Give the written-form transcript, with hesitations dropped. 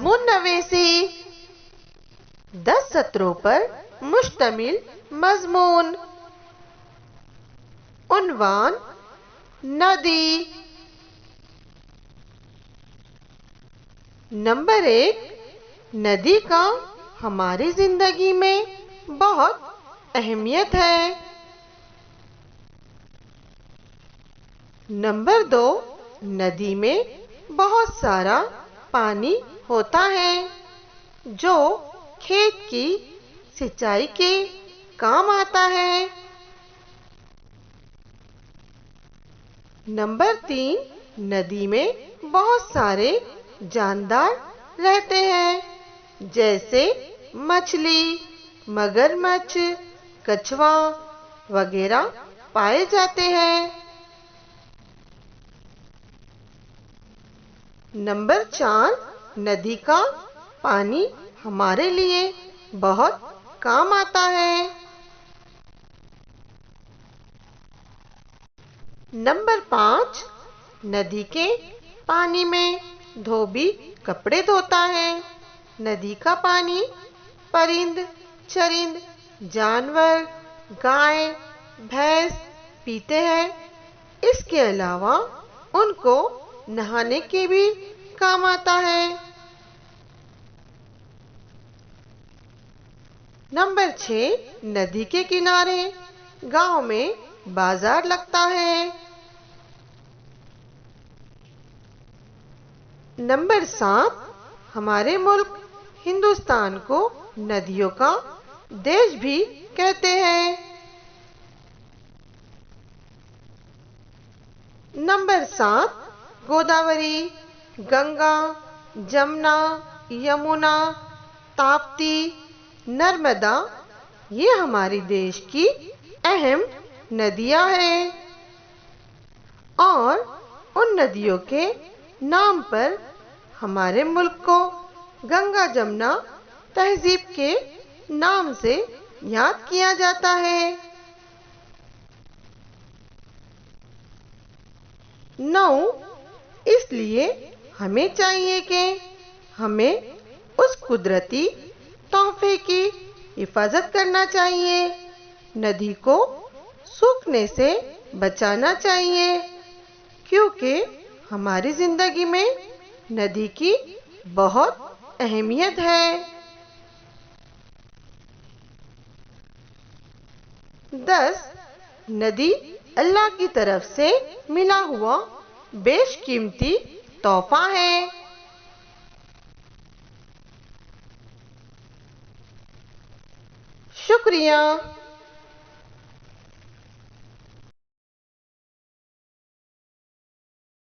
مضمون نویسی 10 سطروں پر مشتمل مضمون۔ عنوان ندی۔ نمبر 1، ندی کا ہماری زندگی میں بہت اہمیت ہے۔ نمبر 2، ندی میں بہت سارا پانی ہوتا ہے جو کھیت کی سینچائی کے کام آتا ہے۔ نمبر 3، ندی میں بہت سارے جاندار رہتے ہیں جیسے مچھلی، مگرمچھ، کچھوا وغیرہ پائے جاتے ہیں۔ نمبر 4، ندی کا پانی ہمارے لیے بہت کام آتا ہے۔ نمبر 5، ندی کے پانی میں دھوبی کپڑے دھوتا ہے۔ ندی کا پانی پرند چرند جانور، گائے بھینس پیتے ہیں۔ اس کے علاوہ ان کو نہانے کے بھی کام آتا ہے۔ نمبر 6، ندی کے کنارے گاؤں میں بازار لگتا ہے۔ نمبر 7، ہمارے ملک ہندوستان کو ندیوں کا دیش بھی کہتے ہیں۔ نمبر 7، گوداوری، گنگا، جمنا، یمنا، تاپتی، نرمدا یہ ہمارے دیش کی اہم ندیاں ہیں، اور ان ندیوں کے نام پر ہمارے ملک کو گنگا جمنا تہذیب کے نام سے یاد کیا جاتا ہے۔ 9، اس لیے ہمیں چاہیے کہ ہمیں اس قدرتی تحفے کی حفاظت کرنا چاہیے، ندی کو سوکھنے سے بچانا چاہیے، کیونکہ ہماری زندگی میں ندی کی بہت اہمیت ہے۔ 10، ندی اللہ کی طرف سے ملا ہوا بیش قیمتی تحفہ ہے۔ شکریہ۔